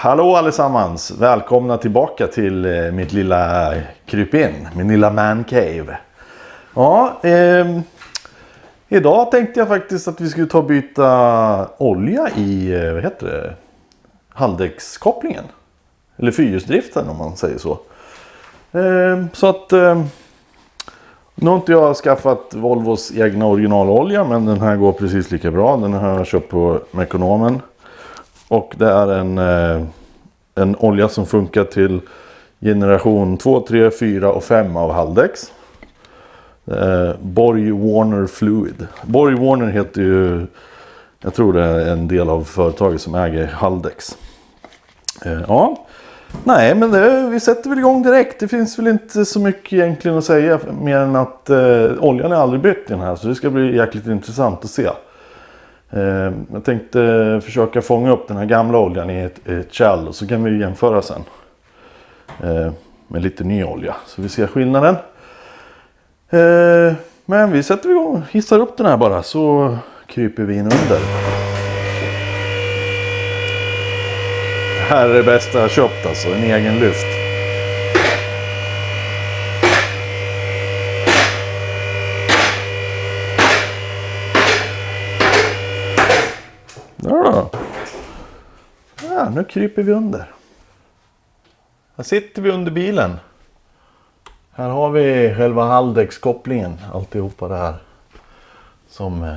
Hallå allesammans! Välkomna tillbaka till mitt lilla krypin, min lilla man cave. Ja, idag tänkte jag faktiskt att vi skulle ta och byta olja i, Haldex-kopplingen. Eller fyrhjulsdriften om man säger så. Så att nu har inte jag skaffat Volvos egna originalolja, men den här går precis lika bra. Den har jag köpt på Mekonomen. Och det är en olja som funkar till generation 2, 3, 4 och 5 av Haldex. Borg-Warner Fluid. Borg-Warner heter ju, jag tror det är en del av företaget som äger Haldex. Ja, nej men vi sätter väl igång direkt. Det finns väl inte så mycket egentligen att säga mer än att oljan är aldrig bytt i den här. Så det ska bli jäkligt intressant att se. Jag tänkte försöka fånga upp den här gamla oljan i ett kärl och så kan vi jämföra sen med lite ny olja så vi ser skillnaden. Men vi sätter igång, hissar upp den här bara så kryper vi in under. Det här är det bästa jag köpt alltså, en egen lyft. Ja, nu kryper vi under. Här sitter vi under bilen. Här har vi själva Haldex-kopplingen. Alltihopa det här. Som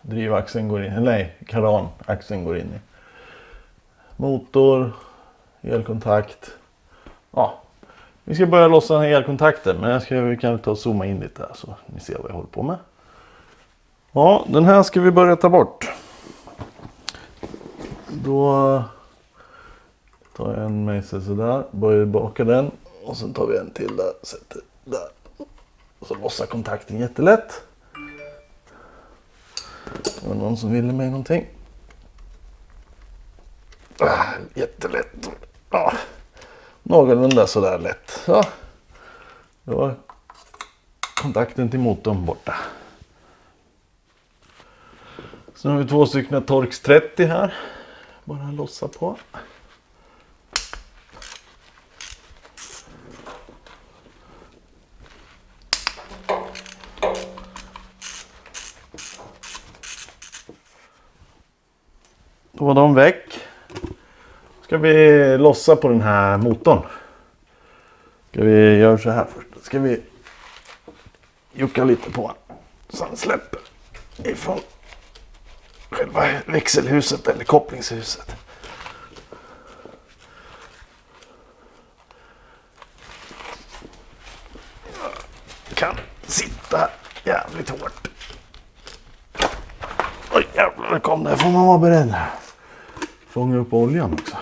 drivaxeln går in. Nej, karanaxeln går in i. Motor. Elkontakt. Ja. Vi ska börja lossa den här elkontakten. Men vi kan ta och zooma in lite här så ni ser vad jag håller på med. Ja, den här ska vi börja ta bort. Då tar jag en mejsel sådär, börjar baka den och sen tar vi en till där, sätter där. Och så lossar kontakten jättelätt. Det var någon som ville mig någonting. Jättelätt. Någorlunda sådär lätt. Så. Då var kontakten till motorn borta. Så har vi två stycken Torx 30 här. Bara lossa på. Då var de väck. Ska vi lossa på den här motorn. Ska vi göra så här först. Ska vi jucka lite på den. Så den släpper ifrån själva växelhuset eller kopplingshuset. Kan sitta jävligt hårt. Oj jävlar, kom där. Får man vara beredd. Fånga upp oljan också.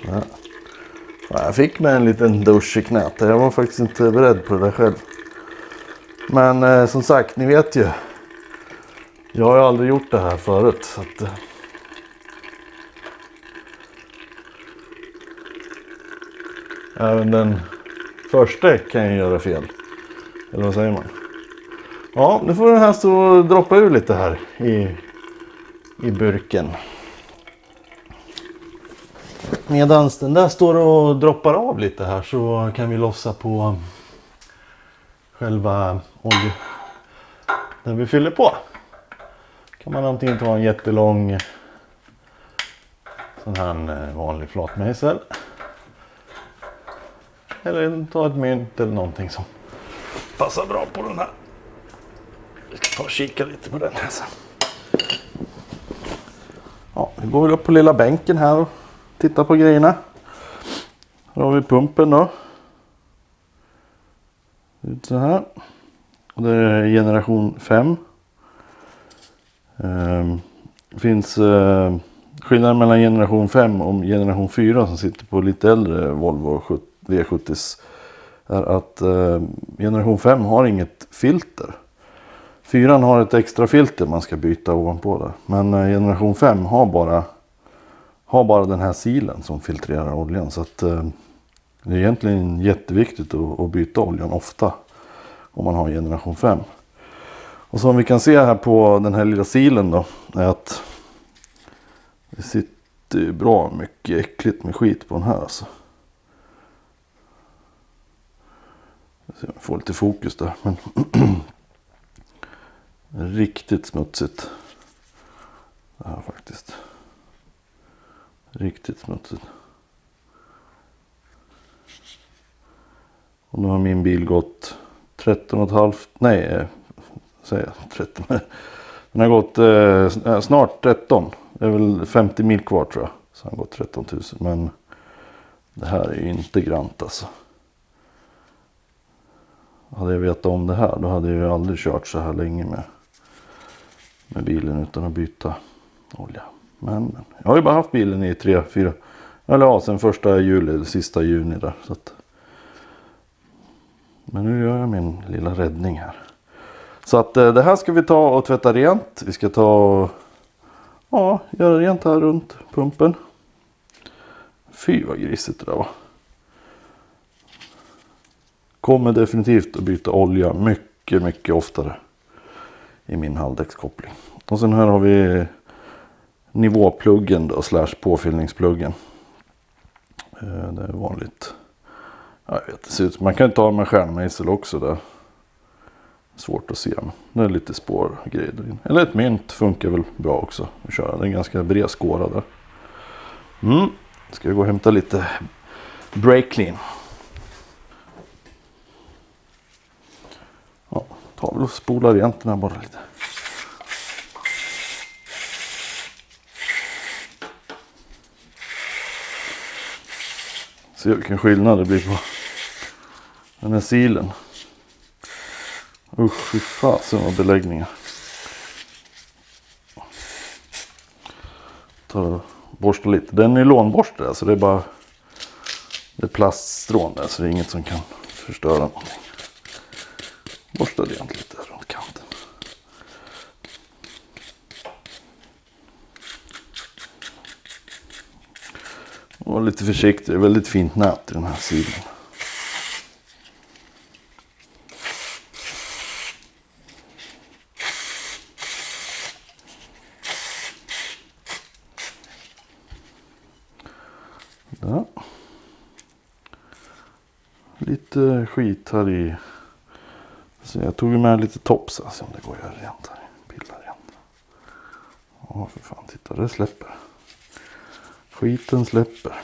Ja. Jag fick med en liten dusch i knät. Jag var faktiskt inte beredd på det där själv. Men som sagt, ni vet ju. Jag har ju aldrig gjort det här förut. Så att, även den första kan ju göra fel. Eller vad säger man? Ja, nu får den här stå och droppa ur lite här i burken. Medan den där står och droppar av lite här så kan vi lossa på själva olja. När vi fyller på kan man antingen ta en jättelång sån här vanlig flatmejsel. Eller ta ett mynt eller någonting som passar bra på den här. Vi ska ta och kika lite på den här sen. Ja, vi går väl upp på lilla bänken här och tittar på grejerna. Här har vi pumpen då. Ut så här. Och det är generation 5. Det finns skillnad mellan generation 5 och generation 4 som sitter på lite äldre Volvo V70 är att generation 5 har inget filter. 4 har ett extra filter man ska byta ovanpå där. Men generation 5 har bara har bara den här silen som filtrerar oljan. Så att det är egentligen jätteviktigt att byta oljan ofta om man har generation 5. Och som vi kan se här på den här lilla silen då, är att det sitter bra mycket äckligt med skit på den här alltså. Jag får lite fokus där, men riktigt smutsigt. Det här faktiskt. Riktigt smutsigt. Och nu har min bil gått 13,5, nej, säger jag 13. Den har gått snart 13. Det är väl 50 mil kvar tror jag. Så den har gått 13 000. Men det här är ju inte grant alltså. Hade jag vetat om det här, då hade jag ju aldrig kört så här länge med bilen utan att byta olja. Men jag har ju bara haft bilen i 3-4, eller ja, sen 1 juli eller sista juni där. Så att, men nu gör jag min lilla räddning här. Så att det här ska vi ta och tvätta rent. Vi ska göra rent här runt pumpen. Fy vad grisigt det där var. Kommer definitivt att byta olja mycket, mycket oftare i min halvdäckskoppling. Och sen här har vi nivåpluggen då, / påfyllningspluggen. Det är vanligt. Jag vet, det ser ut som man kan ta med stjärnmejsel också där. Svårt att se, men det är lite spårgrejer där inne. Eller ett mynt funkar väl bra också att köra. Det är en ganska bred skåra där. Ska vi gå och hämta lite brake clean. Ja, tar vi och spolar rent den här bara lite. Se vilken skillnad det blir på den här silen. Usch, fy fasen vad beläggningar. Tar och borstar lite. Det är en nylonborste där, så det är bara det är plaststrån där, så det är inget som kan förstöra någonting. Borsta rent lite runt kanten. Och var lite försiktig, det är väldigt fint nät i den här sidan. Där. Lite skit här i. Så jag tog med lite tops, alltså om det går att göra rent här. Pilla rent. Ja, för fan, titta, det släpper. Skiten släpper.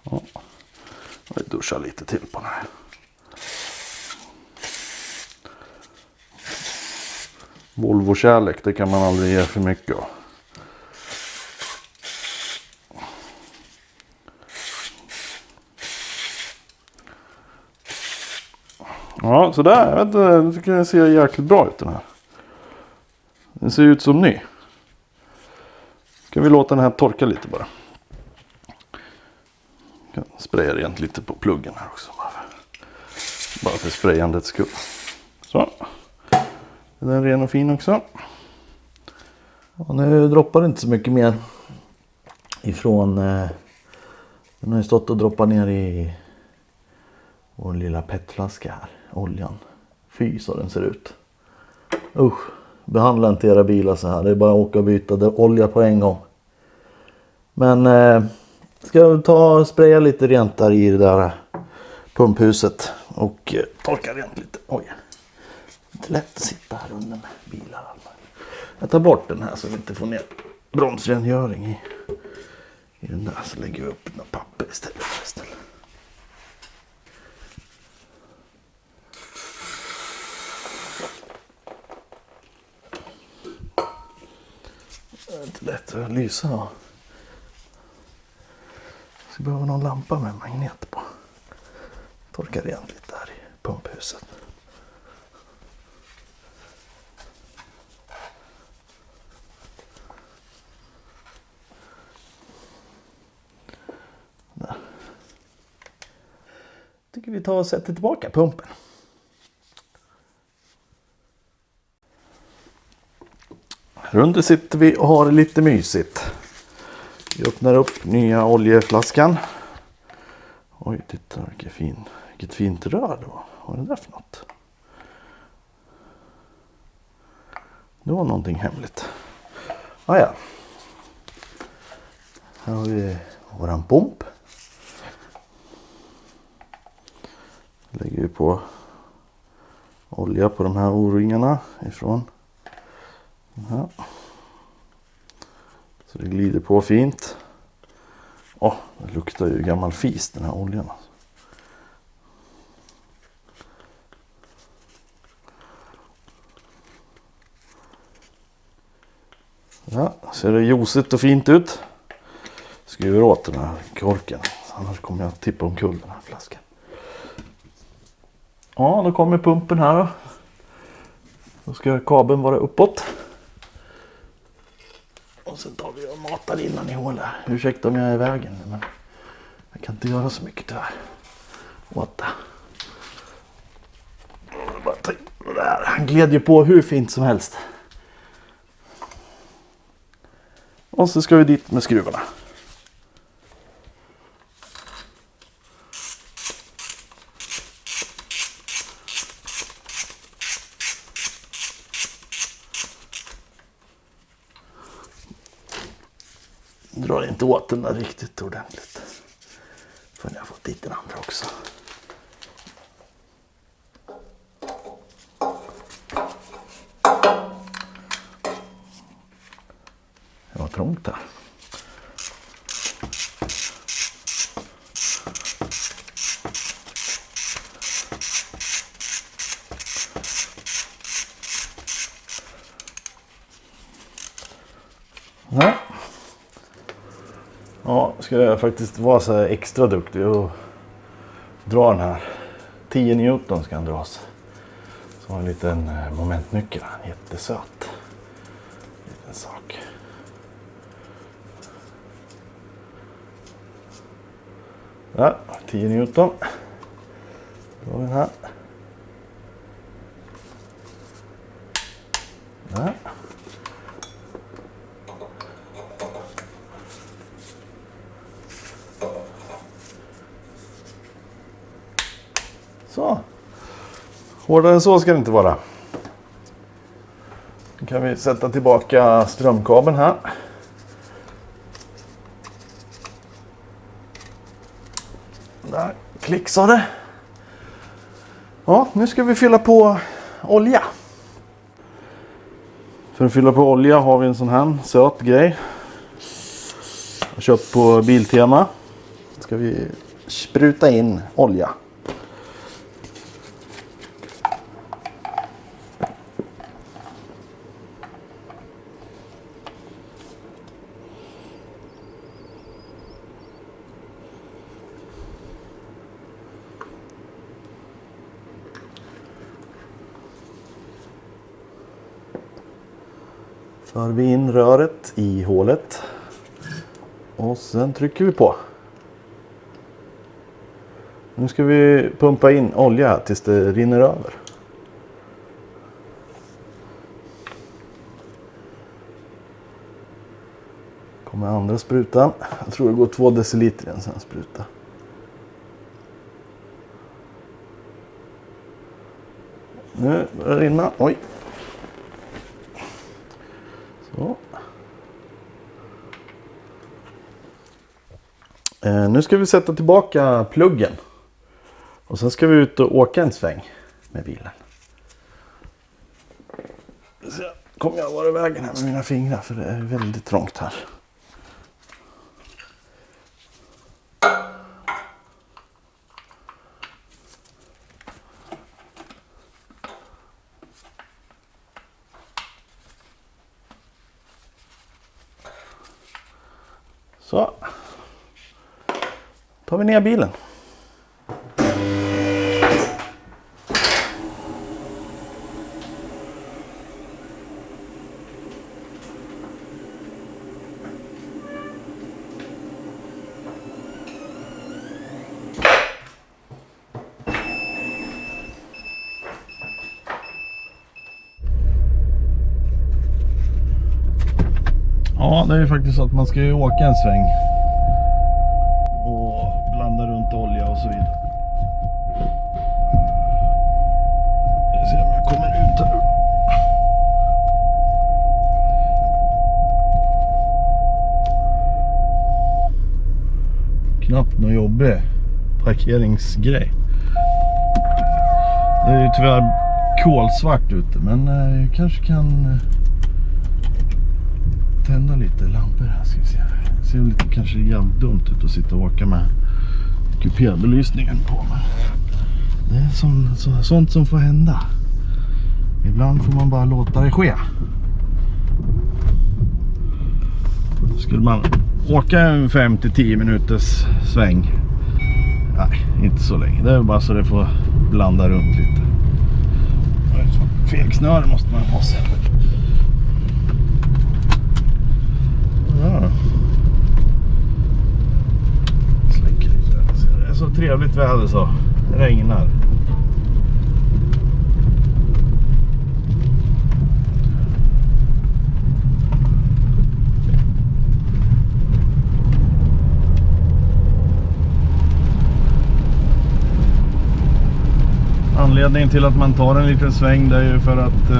Ja. Jag duschar lite till på den här. Volvo-kärlek, det kan man aldrig ge för mycket av. Ja, så där, jag vet inte, jag tycker den ser jäkligt bra ut den här. Den ser ut som ny. Ska vi låta den här torka lite bara. Jag kan spraya rent lite på pluggen här också. Bara för sprayandets skull. Så. Den är ren och fin också. Och nu droppar det inte så mycket mer ifrån. Den har ju stått och droppat ner i vår lilla petflaska här. Oljan. Fy så den ser ut. Usch. Behandla inte era bilar så här. Det är bara att åka och byta olja på en gång. Men ska jag ta och spraya lite rent där i det där pumphuset. Och torka rent lite. Oj. Inte lätt att sitta här under med bilar. Jag tar bort den här så vi inte får ner bromsrengöring i den där. Så lägger vi upp några papper istället. Det är inte lätt att lysa. Jag ska behöva någon lampa med magnet på. Torka rent lite här i pumphuset. Där. Tycker vi tar och sätter tillbaka pumpen. Runt sitter vi och har det lite mysigt. Vi öppnar upp nya oljeflaskan. Oj, titta vilket fint rör då. Vad är det där för något? Det var någonting hemligt. Ah, ja. Här har vi våran pump. Lägger vi på olja på de här O-ringarna ifrån den här. Så det glider på fint. Det luktar ju gammal fis den här oljan. Ja, ser det ljusigt och fint ut. Skruvar åt den här korken. Annars kommer jag att tippa omkull den här flaskan. Ja, då kommer pumpen här då. Då ska kabeln vara uppåt. Och sen tar vi och matar innan i hålet. Ursäkta om jag är i vägen, men jag kan inte göra så mycket tyvärr. Åt det. Han gled ju på hur fint som helst. Och så ska vi dit med skruvarna. Drar inte åt den där riktigt ordentligt. För jag har fått dit den andra också. Det var trångt där. Nej. Ja, ska jag faktiskt vara så här extra duktig och dra den här. 10 Newton ska den dras. Så en liten momentnyckel. Jättesöt. Liten sak. Ja, 10 Newton. Drar den här. Där. Så. Hårdare än så ska det inte vara. Nu kan vi sätta tillbaka strömkabeln här. Där klicksar det. Ja, nu ska vi fylla på olja. För att fylla på olja har vi en sån här söt grej. Jag har köpt på Biltema. Ska vi spruta in olja. För vi in röret i hålet och sen trycker vi på. Nu ska vi pumpa in olja tills det rinner över. Kommer andra sprutan. Jag tror det går 2 deciliter i en sån spruta. Nu börjar det rinna. Oj. Så. Nu ska vi sätta tillbaka pluggen. Och sen ska vi ut och åka en sväng med bilen. Så kommer jag vara i vägen här med mina fingrar för det är väldigt trångt här. Så. Tar vi ner bilen. Ja, det är ju faktiskt så att man ska ju åka en sväng och blanda runt olja och så vidare. Jag ser om jag kommer ut här. Knappt någon jobbig parkeringsgrej. Det är ju tyvärr kolsvart ute, men jag kanske kan tända lite lampor här, ska vi se. Det ser lite kanske jävligt dumt ut att sitta och åka med kupébelysningen på mig. Det är sånt som får hända. Ibland får man bara låta det ske. Skulle man åka en 5-10 minuters sväng, nej, inte så länge. Det är bara så det får blanda runt lite. Fegsnöre måste man ha sig. Ja. Släcker lite. Det är så trevligt väder så. Det regnar. Anledningen till att man tar en liten sväng, det är ju för att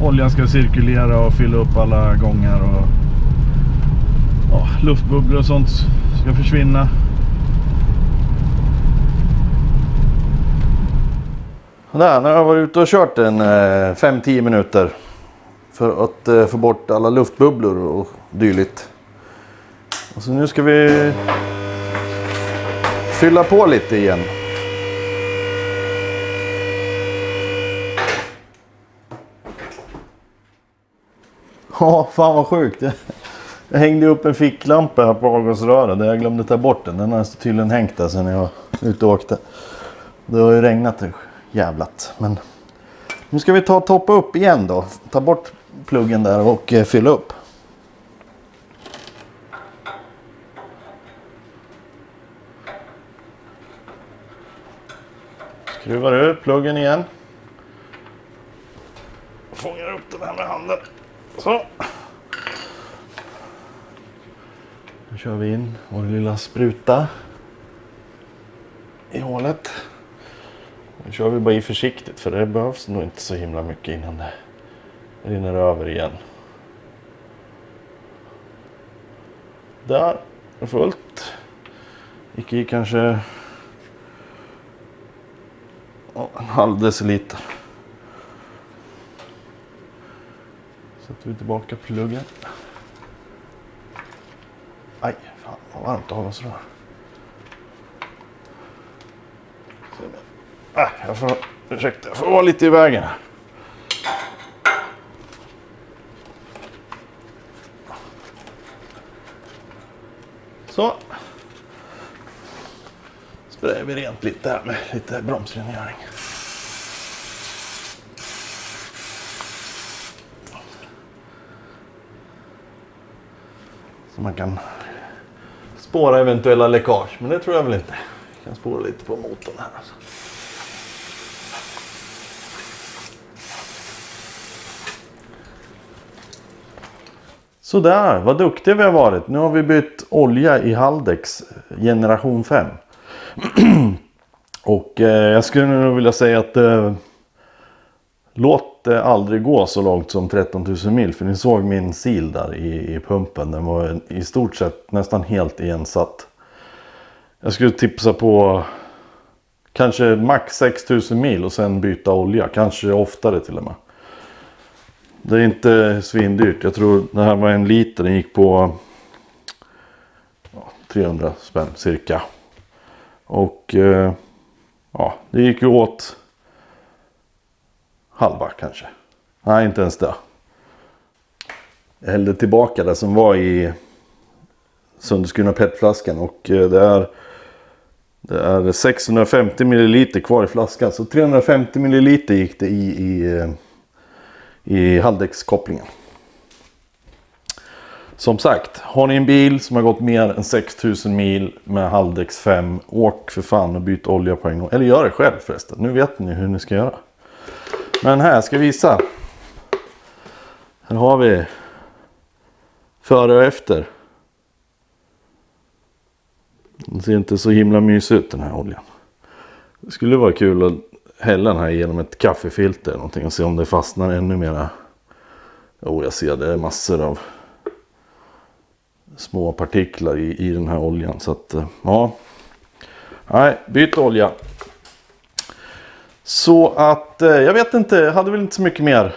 oljan ska cirkulera och fylla upp alla gångar och luftbubblor och sånt ska försvinna. Där, nu har jag varit ute och kört en 5-10 minuter för att få bort alla luftbubblor och dylikt. Och så nu ska vi fylla på lite igen. Ja, fan vad sjukt. Jag hängde upp en ficklampa här på avgasröret där jag glömde ta bort den. Den har tydligen hängt där sen jag var ute och åkte. Det har ju regnat jävlat. Men nu ska vi toppa upp igen då. Ta bort pluggen där och fylla upp. Skruvar ut pluggen igen. Fångar upp den här med handen. Så. Nu kör vi in vår lilla spruta i hålet. Nu kör vi bara i försiktigt för det behövs nog inte så himla mycket innan det rinner över igen. Där är fullt. Gick i kanske en halv deciliter. Sätter vi tillbaka pluggen. Aj, fan vad varmt det har så där. Jag får vara lite i vägen här. Så. Sprayar vi rent lite här med lite bromsrengöring. Så man kan spåra eventuella läckage. Men det tror jag väl inte. Jag kan spåra lite på motorn här. Alltså. Så där, vad duktiga vi har varit. Nu har vi bytt olja i Haldex generation 5. Och jag skulle nog vilja säga att låt det aldrig gå så långt som 13 000 mil. För ni såg min sil där i pumpen. Den var i stort sett nästan helt igensatt. Jag skulle tipsa på kanske max 6 000 mil och sen byta olja. Kanske oftare till och med. Det är inte svindyrt. Jag tror det här var 1 liter. Den gick på 300 spänn cirka. Och det gick ju åt halva kanske. Nej, inte ens det. Jag hällde tillbaka det som var i sönderskurna petflaskan. Och det är 650 ml kvar i flaskan. Så 350 ml gick det i Haldex-kopplingen. Som sagt, har ni en bil som har gått mer än 6000 mil med Haldex 5, åk för fan och byt olja på en gång. Eller gör det själv förresten. Nu vet ni hur ni ska göra. Men här ska jag visa. Här har vi före och efter. Den ser inte så himla mysig ut den här oljan. Det skulle vara kul att hälla den här genom ett kaffefilter eller någonting och se om det fastnar ännu mera. Jo, jag ser det är massor av små partiklar i den här oljan. Så att, ja. Nej, byt olja. Så att, jag vet inte, jag hade väl inte så mycket mer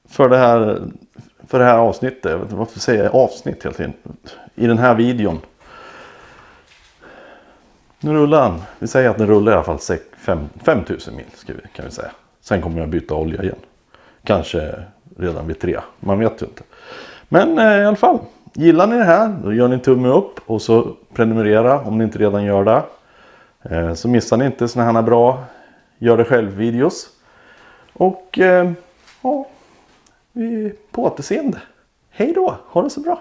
för det här avsnittet. Jag vet inte varför säger jag avsnitt hela tiden. I den här videon. Nu rullar den. Vi säger att den rullar i alla fall 5000 mil kan vi säga. Sen kommer jag byta olja igen. Kanske redan vid 3. Man vet ju inte. Men i alla fall. Gillar ni det här? Då gör ni en tumme upp. Och så prenumerera om ni inte redan gör det. Så missar ni inte såna här bra gör det själv videos. Och ja. Vi är på återseende. Hej då. Ha det så bra.